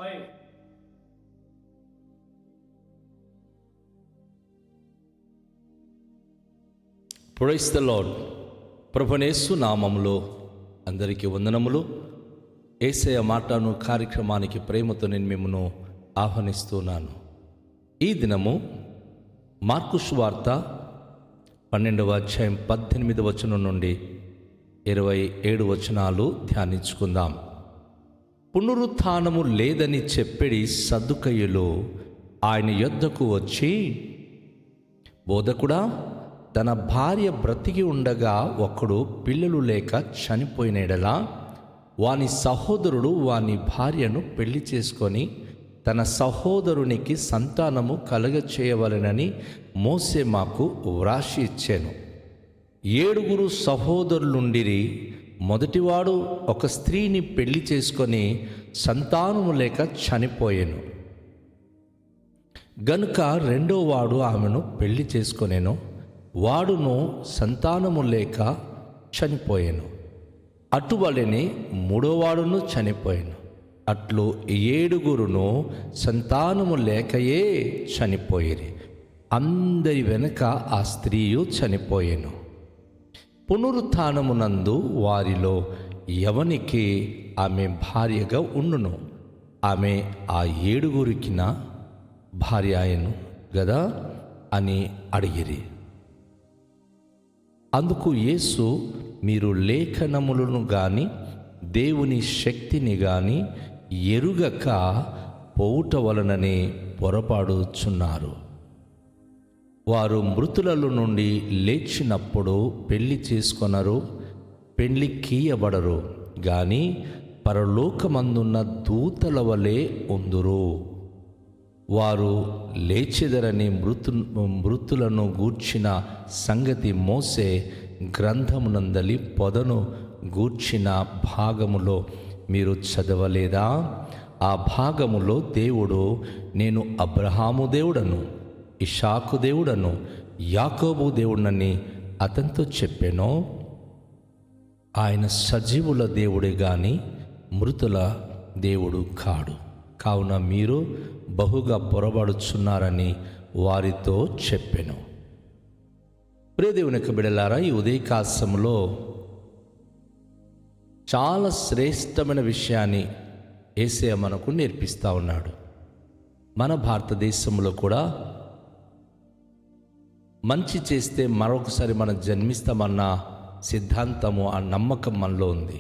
5. Praise the lord. ప్రభునేసు నామములో అందరికీ వందనములు. యేసయ్య మాటను కార్యక్రమానికి ప్రేమతో నేను మిమ్మల్ని ఆహ్వానిస్తున్నాను. ఈ దినము మార్కు సువార్త 12వ అధ్యాయం 18వ వచనం నుండి 27 వచనాలు ధ్యానించుకుందాం. పునరుత్థానము లేదని చెప్పిడి సద్దుకయ్యులు ఆయన యొద్దకు వచ్చి, బోధకుడా, తన భార్య బ్రతికి ఉండగా ఒకడు పిల్లలు లేక చనిపోయినడలా వాని సహోదరుడు వాని భార్యను పెళ్లి చేసుకొని తన సహోదరునికి సంతానము కలగచేయవలెనని మోసే మాకు వ్రాసి ఇచ్చాను. 7 సహోదరులుండిరి. మొదటివాడు ఒక స్త్రీని పెళ్లి చేసుకొని సంతానము లేక చనిపోయాను గనుక రెండోవాడు ఆమెను పెళ్లి చేసుకొనెను. వాడును సంతానము లేక చనిపోయాను. అటువలనే మూడోవాడును చనిపోయాను. అట్లు 7 సంతానము లేకయే చనిపోయిరి. అందరి వెనుక ఆ స్త్రీయు చనిపోయాను. పునరుత్థానమునందు వారిలో ఎవనికి ఆమె భార్యగా ఉండును, ఆమె ఆ 7 భార్య ఆయను గదా అని అడిగిరి. అందుకు యేసు, మీరు లేఖనములను గాని దేవుని శక్తిని గాని ఎరుగక పోవుట వలననే పొరపాడుచున్నారు. వారు మృతులలో నుండి లేచినప్పుడు పెళ్లి చేసుకొనరు, పెళ్లి కీయబడరు, గాని పరలోకమందున్న దూతల వలె ఉందురు. వారు లేచెదరని మృతులను గూర్చిన సంగతి మోసే గ్రంథమునందలి పొదను గూర్చిన భాగములో మీరు చదవలేదా? ఆ భాగములో దేవుడు, నేను అబ్రహాము దేవుడను, ఇషాకు దేవుడను, యాకోబు దేవుడనని అతనితో చెప్పాను. ఆయన సజీవుల దేవుడే గాని మృతుల దేవుడు కాడు. కావున మీరు బహుగా పొరబడుచున్నారని వారితో చెప్పెను. ప్రియదేవుని యొక్క బిడ్డలారా, ఈ ఉదయకాశంలో చాలా శ్రేష్టమైన విషయాన్ని యేసయ్య మనకు నేర్పిస్తూ ఉన్నాడు. మన భారతదేశంలో కూడా మంచి చేస్తే మరొకసారి మనం జన్మిస్తామన్న సిద్ధాంతము, ఆ నమ్మకం మనలో ఉంది.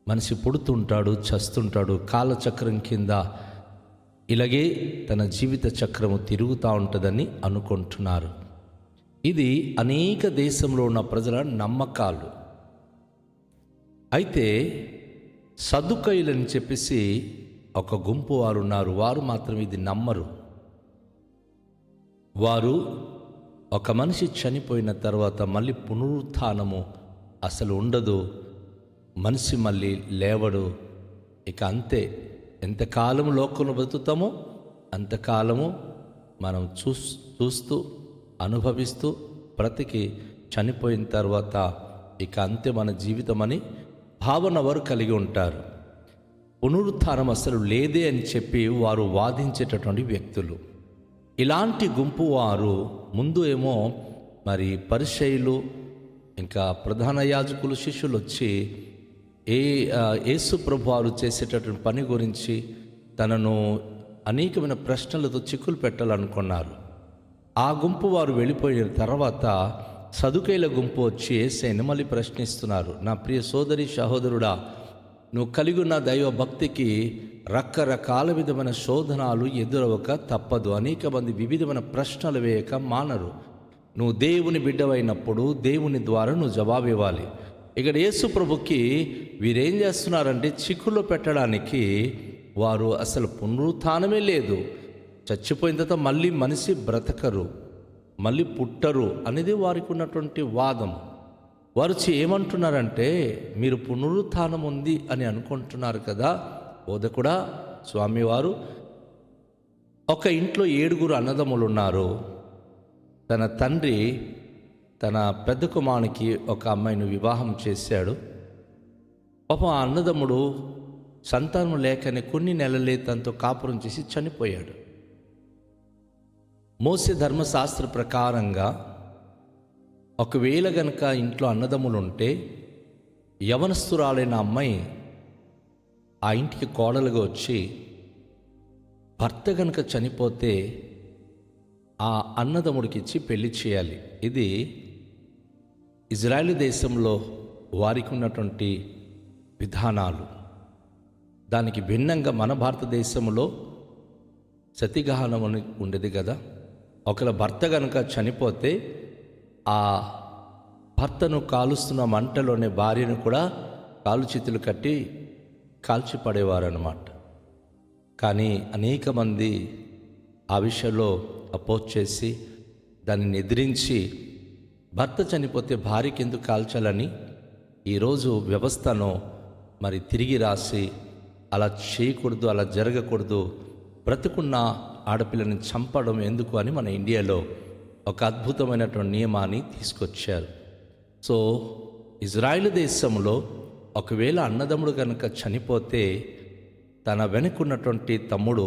మనిషి పుడుతుంటాడు, చస్తుంటాడు, కాలచక్రం కింద ఇలాగే తన జీవిత చక్రము తిరుగుతూ ఉంటుందని అనుకుంటున్నారు. ఇది అనేక దేశంలో ఉన్న ప్రజల నమ్మకాలు. అయితే సద్దుకయ్యులని చెప్పేసి ఒక గుంపు వారు ఉన్నారు. వారు మాత్రం ఇది నమ్మరు. వారు ఒక మనిషి చనిపోయిన తర్వాత మళ్ళీ పునరుత్థానము అసలు ఉండదు, మనిషి మళ్ళీ లేవడు, ఇక అంతే. ఎంతకాలము లోకంలో బతుకుతామో అంతకాలము మనం చూస్తూ అనుభవిస్తూ బ్రతికి చనిపోయిన తర్వాత ఇక అంతే మన జీవితం అని భావన వారు కలిగి ఉంటారు. పునరుత్థానం అసలు లేదే అని చెప్పి వారు వాదించేటటువంటి వ్యక్తులు. ఇలాంటి గుంపు వారు ముందు ఏమో మరి పరిసయ్యులు ఇంకా ప్రధాన యాజకులు శిష్యులు వచ్చి యేసు ప్రభు వారు చేసేటటువంటి పని గురించి తనను అనేకమైన ప్రశ్నలతో చిక్కులు పెట్టాలనుకున్నారు. ఆ గుంపు వారు వెళ్ళిపోయిన తర్వాత సదుకైల గుంపు వచ్చి యేసయ్యను మళ్ళీ ప్రశ్నిస్తున్నారు. నా ప్రియ సోదరి సహోదరుడా, నువ్వు కలిగి ఉన్న దైవ భక్తికి రకరకాల విధమైన శోధనాలు ఎదురవక తప్పదు. అనేక మంది వివిధమైన ప్రశ్నలు వేయక మానరు. నువ్వు దేవుని బిడ్డవైనప్పుడు దేవుని ద్వారా నువ్వు జవాబు ఇవ్వాలి. ఇక్కడ యేసు ప్రభుకి వీరేం చేస్తున్నారంటే చిక్కుల్లో పెట్టడానికి వారు అసలు పునరుత్థానమే లేదు, చచ్చిపోయిన తర్వాత మళ్ళీ మనిషి బ్రతకరు, మళ్ళీ పుట్టరు అనేది వారికి ఉన్నటువంటి వాదం. వారు ఏమంటున్నారంటే, మీరు పునరుత్థానం ఉంది అని అనుకుంటున్నారు కదా బోధకుడా, స్వామివారు, ఒక ఇంట్లో 7 అన్నదమ్ములు ఉన్నారు. తన తండ్రి తన పెద్ద కుమారునికి ఒక అమ్మాయిని వివాహం చేశాడు. పాపం ఆ అన్నదమ్ముడు సంతానం లేకనే కొన్ని నెలలే తనతో కాపురం చేసి చనిపోయాడు. మోసే ధర్మశాస్త్ర ప్రకారంగా ఒకవేళ గనక ఇంట్లో అన్నదమ్ములుంటే యవనస్తురాలైన అమ్మాయి ఆ ఇంటికి కోడలుగా వచ్చి భర్త గనక చనిపోతే ఆ అన్నదమ్ముడికి ఇచ్చి పెళ్లి చేయాలి. ఇది ఇజ్రాయేల్ దేశంలో వారికి ఉన్నటువంటి విధానాలు. దానికి భిన్నంగా మన భారతదేశంలో సతిగహనం అని ఉండేది కదా. ఒకవేళ భర్త కనుక చనిపోతే ఆ భర్తను కాలుస్తున్న మంటలోనే భార్యను కూడా కాలు చేతులు కట్టి కాల్చి పడేవారన్నమాట. కానీ అనేక మంది ఆ విషయంలో అపోజ్ చేసి దానిని ఎదిరించి భర్త చనిపోతే భార్యకి ఎందుకు కాల్చాలని ఈరోజు వ్యవస్థను మరి తిరిగి రాసి అలా చేయకూడదు, అలా జరగకూడదు, బ్రతుకున్న ఆడపిల్లని చంపడం ఎందుకు అని మన ఇండియాలో ఒక అద్భుతమైనటువంటి నియమాన్ని తీసుకొచ్చారు. సో ఇజ్రాయేల్ దేశంలో ఒకవేళ అన్నదమ్ముడు కనుక చనిపోతే తన వెనుకున్నటువంటి తమ్ముడు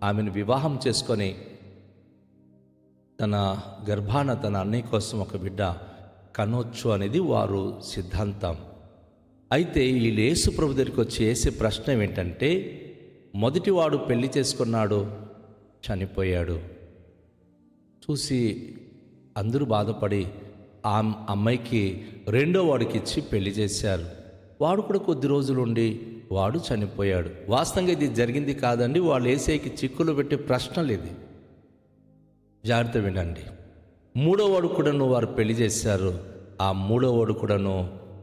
ఆమెను వివాహం చేసుకొని తన గర్భాన తన అన్నయ్య కోసం ఒక బిడ్డ కనొచ్చు అనేది వారు సిద్ధాంతం. అయితే వీళ్ళు యేసు ప్రభు దగ్గరికి వచ్చి వేసే ప్రశ్న ఏంటంటే, మొదటివాడు పెళ్లి చేసుకున్నాడు, చనిపోయాడు. చూసి అందరూ బాధపడి ఆ అమ్మాయికి రెండో వాడికి ఇచ్చి పెళ్లి చేశారు. వాడు కూడా కొద్ది రోజులు ఉండి వాడు చనిపోయాడు. వాస్తవంగా ఇది జరిగింది కాదండి. వాళ్ళు ఏసైకి చిక్కులు పెట్టే ప్రశ్నలు ఇది. జాగ్రత్త వినండి. మూడో వాడు కూడాను వారు పెళ్లి చేశారు. ఆ మూడో వాడు కూడాను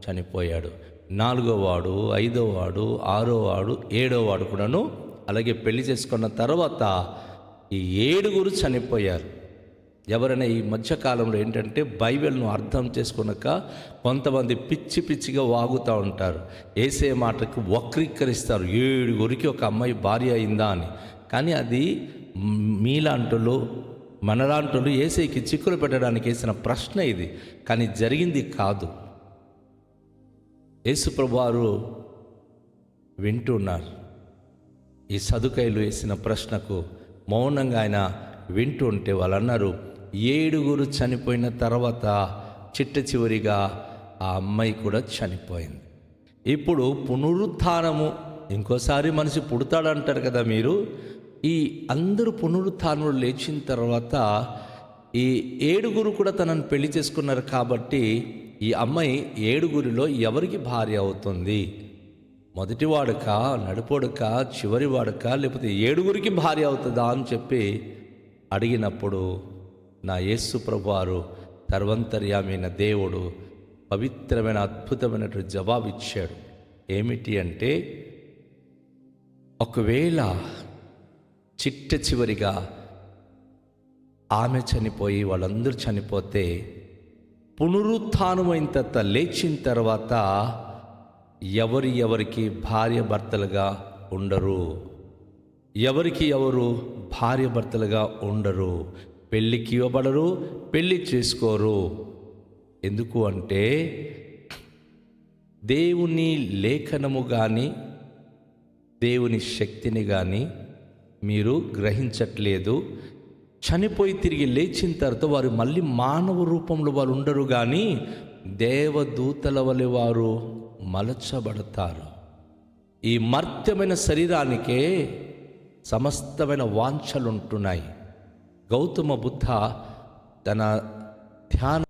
చనిపోయాడు. నాలుగో వాడు, ఐదో వాడు, ఆరో వాడు, ఏడో వాడు కూడాను అలాగే పెళ్లి చేసుకున్న తర్వాత ఈ 7 చనిపోయారు. ఎవరైనా ఈ మధ్యకాలంలో ఏంటంటే బైబిల్ను అర్థం చేసుకున్నాక కొంతమంది పిచ్చిగా వాగుతూ ఉంటారు. ఏసే మాటకు వక్రీకరిస్తారు. 7 ఒక అమ్మాయి భార్య అయిందా అని. కానీ అది మీలాంటోళ్ళు మనలాంటోళ్ళు ఏసైకి చిక్కులు పెట్టడానికి వేసిన ప్రశ్న ఇది. కానీ జరిగింది కాదు. యేసుప్రభు వారు వింటున్నారు. ఈ సదుకైలు వేసిన ప్రశ్నకు మౌనంగా ఆయన వింటూ ఉంటే వాళ్ళు అన్నారు, 7 చనిపోయిన తర్వాత చిట్ట చివరిగా ఆ అమ్మాయి కూడా చనిపోయింది. ఇప్పుడు పునరుత్థానము, ఇంకోసారి మనిషి పుడతాడంటారు కదా మీరు. ఈ అందరూ పునరుత్థానంలో లేచిన తర్వాత ఈ 7 కూడా తనను పెళ్లి చేసుకున్నారు. కాబట్టి ఈ అమ్మాయి 7 ఎవరికి భార్య అవుతుంది? మొదటివాడుకా, నడుపోడుకా, చివరివాడుకా, లేకపోతే 7 భార్య అవుతుందా అని చెప్పి అడిగినప్పుడు నా యేసు ప్రభువారు సర్వంతర్యామైన దేవుడు పవిత్రమైన అద్భుతమైనటువంటి జవాబు ఇచ్చాడు. ఏమిటి అంటే, ఒకవేళ చిట్ట చివరిగా ఆమె చనిపోయి వాళ్ళందరూ చనిపోతే పునరుత్థానమైన తర్వాత లేచిన తర్వాత ఎవరికి భార్య భర్తలుగా ఉండరు. ఎవరు భార్య భర్తలుగా ఉండరు. పెళ్ళికి ఇవ్వబడరు, పెళ్ళి చేసుకోరు. ఎందుకు అంటే దేవుని లేఖనము కానీ దేవుని శక్తిని కానీ మీరు గ్రహించట్లేదు. చనిపోయి తిరిగి లేచిన తర్వాత వారు మళ్ళీ మానవ రూపంలో వారు ఉండరు, కానీ దేవదూతల వలె వారు మలచబడతారు. ఈ మర్త్యమైన శరీరానికే సమస్తమైన వాంఛలు ఉంటున్నాయి. గౌతమ బుద్ధ తన ధ్యానం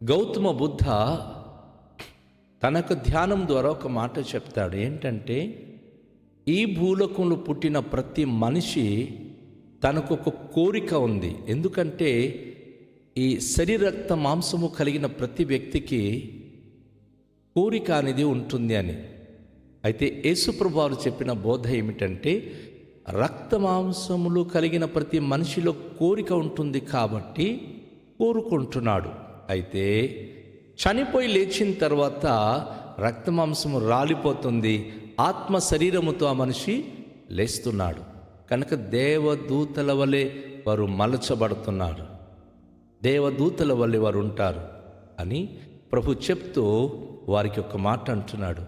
గౌతమ బుద్ధ తనకు ధ్యానం ద్వారా ఒక మాట చెప్తాడు. ఏంటంటే, ఈ భూలోకంలో పుట్టిన ప్రతి మనిషి తనకు ఒక కోరిక ఉంది. ఎందుకంటే ఈ శరీరక్త మాంసము కలిగిన ప్రతి వ్యక్తికి కోరిక అనేది ఉంటుంది అని. అయితే యేసుప్రభు వారు చెప్పిన బోధ ఏమిటంటే, రక్త మాంసములు కలిగిన ప్రతి మనిషిలో కోరిక ఉంటుంది. కాబట్టి కోరుకుంటున్నాడు. అయితే చనిపోయి లేచిన తర్వాత రక్తమాంసము రాలిపోతుంది, ఆత్మ శరీరముతో ఆ మనిషి లేస్తున్నాడు. కనుక దేవదూతల వలె వారు మలచబడుతున్నారు, దేవదూతల వలె వారు ఉంటారు అని ప్రభు చెప్తూ వారికి ఒక మాట అంటున్నాడు.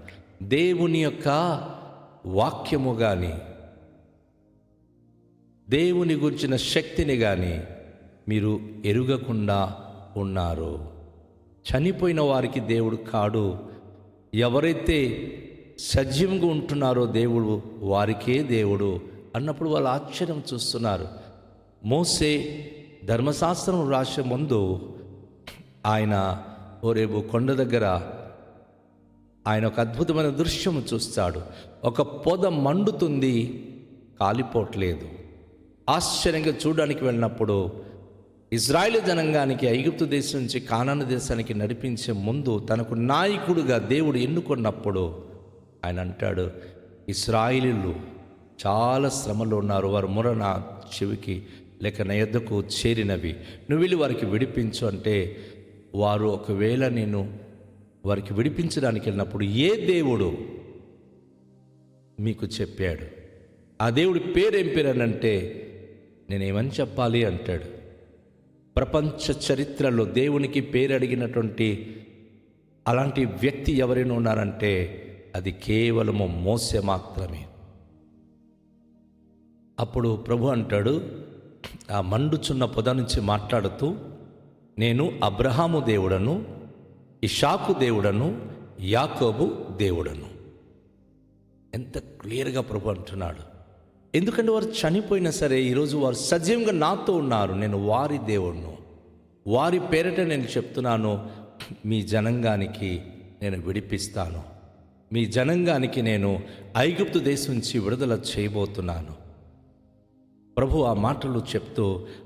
దేవుని యొక్క వాక్యము కానీ, దేవుని గురించిన శక్తిని కానీ మీరు ఎరుగకుండా ఉన్నారు. చనిపోయిన వారికి దేవుడు కాడు, ఎవరైతే సజీవంగా ఉంటున్నారో దేవుడు వారికే దేవుడు అన్నప్పుడు వాళ్ళు ఆశ్చర్యం చూస్తున్నారు. మోసే ధర్మశాస్త్రం రాసే ముందు ఆయన హోరేబు కొండ దగ్గర ఆయన ఒక అద్భుతమైన దృశ్యం చూస్తాడు. ఒక పొద మండుతుంది, కాలిపోవట్లేదు. ఆశ్చర్యంగా చూడడానికి వెళ్ళినప్పుడు ఇజ్రాయేలు జనాంగానికి ఐగుప్తు దేశం నుంచి కానాను దేశానికి నడిపించే ముందు తనకు నాయకుడుగా దేవుడు ఎన్నుకున్నప్పుడు ఆయన అంటాడు, ఇశ్రాయేలీయులు చాలా శ్రమలో ఉన్నారు, వారు మొర నా చెవికి లేక నా యొద్దకు చేరినవి, నువ్వు వెళ్ళి వారికి విడిపించు అంటే, వారు ఒకవేళ నేను వారికి విడిపించడానికి వెళ్ళినప్పుడు ఏ దేవుడు మీకు చెప్పాడు, ఆ దేవుడి పేరేం పేరు అని అంటే నేనేమని చెప్పాలి అంటాడు. ప్రపంచ చరిత్రలో దేవునికి పేరు అడిగినటువంటి అలాంటి వ్యక్తి ఎవరైనా ఉన్నారంటే అది కేవలము మోసే మాత్రమే. అప్పుడు ప్రభు అంటాడు, ఆ మండుచున్న పొద నుంచి మాట్లాడుతూ, నేను అబ్రహాము దేవుడను, ఇషాకు దేవుడను, యాకోబు దేవుడను. ఎంత క్లియర్గా ప్రభు అంటున్నాడు. ఎందుకంటే వారు చనిపోయినా సరే ఈరోజు వారు సజీవంగా నాతో ఉన్నారు, నేను వారి దేవుడును, వారి పేరిట నేను చెప్తున్నాను, మీ జనాంగానికి నేను విడిపిస్తాను, మీ జనాంగానికి నేను ఐగుప్తు దేశం నుంచి విడుదల చేయబోతున్నాను. ప్రభు ఆ మాటలు చెప్తూ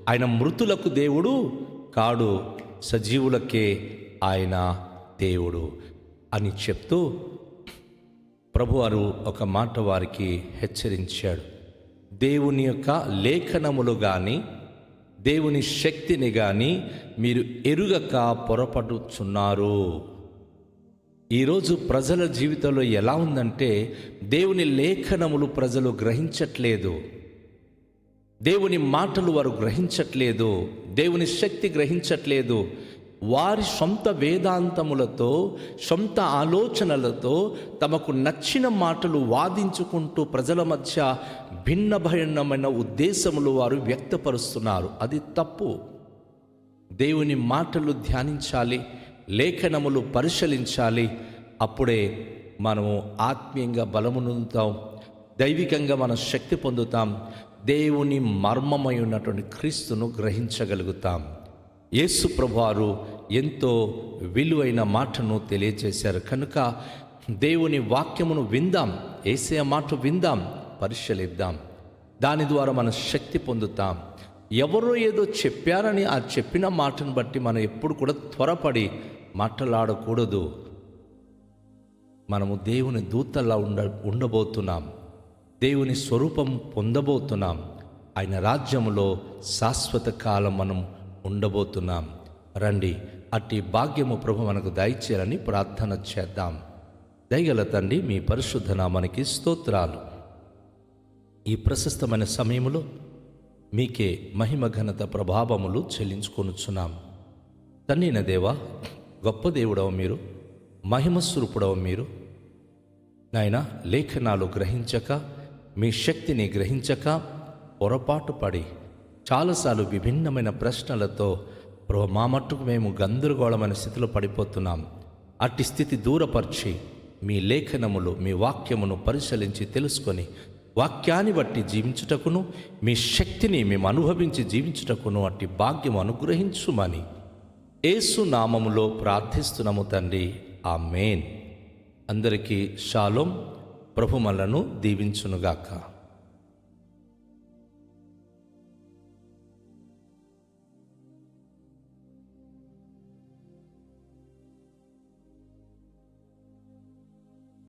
ఆయన మృతులకు దేవుడు కాడు, సజీవులకే ఆయన దేవుడు అని చెప్తూ ప్రభువారు ఒక మాట వారికి హెచ్చరించాడు. దేవుని యొక్క లేఖనములు కానీ దేవుని శక్తిని కానీ మీరు ఎరుగక పొరపడుచున్నారు. ఈరోజు ప్రజల జీవితంలో ఎలా ఉందంటే దేవుని లేఖనములు ప్రజలు గ్రహించట్లేదు, దేవుని మాటలు వారు గ్రహించట్లేదు, దేవుని శక్తి గ్రహించట్లేదు. వారి సొంత వేదాంతములతో సొంత ఆలోచనలతో తమకు నచ్చిన మాటలు వాదించుకుంటూ ప్రజల మధ్య భిన్న భిన్నమైన ఉద్దేశములు వారు వ్యక్తపరుస్తున్నారు. అది తప్పు. దేవుని మాటలు ధ్యానించాలి, లేఖనములు పరిశీలించాలి. అప్పుడే మనము ఆత్మీయంగా బలమునుందుతాం, దైవికంగా మనం శక్తి పొందుతాం, దేవుని మర్మమై ఉన్నటువంటి క్రీస్తును గ్రహించగలుగుతాం. యేసు ప్రభువారు ఎంతో విలువైన మాటను తెలియజేశారు. కనుక దేవుని వాక్యమును విందాం, యేసయ్య మాట విందాం, పరిశీలిద్దాం. దాని ద్వారా మనం శక్తి పొందుతాం. ఎవరో ఏదో చెప్పారని ఆ చెప్పిన మాటను బట్టి మనం ఎప్పుడు కూడా త్వరపడి మాట్లాడకూడదు. మనము దేవుని దూతల్లా ఉండబోతున్నాం, దేవుని స్వరూపం పొందబోతున్నాం, ఆయన రాజ్యములో శాశ్వత కాలం మనం ఉండబోతున్నాం. రండి, అట్టి భాగ్యము ప్రభు మనకు దయచేయాలని ప్రార్థన చేద్దాం. దయగల తండ్రి, మీ పరిశుద్ధ నామానికి స్తోత్రాలు. ఈ ప్రశస్తమైన సమయంలో మీకే మహిమ ఘనత ప్రభావములు చెల్లించుకొనుచున్నాం. తండ్రిన దేవా, గొప్ప దేవుడవ మీరు, మహిమస్వరూపుడవ మీరు. నాయన, లేఖనాలు గ్రహించక, మీ శక్తిని గ్రహించక పొరపాటు పడి చాలాసార్లు విభిన్నమైన ప్రశ్నలతో మా మట్టుకు మేము గందరగోళమైన స్థితిలో పడిపోతున్నాం. అట్టి స్థితి దూరపరిచి మీ లేఖనములు, మీ వాక్యమును పరిశీలించి తెలుసుకొని వాక్యాన్ని బట్టి జీవించుటకును, మీ శక్తిని మేము అనుభవించి జీవించుటకును అట్టి భాగ్యము అనుగ్రహించుమని యేసు నామములో ప్రార్థిస్తున్నాము తండ్రి. ఆమేన్. అందరికీ షాలోం. ప్రభు మనలను దీవించునుగాక.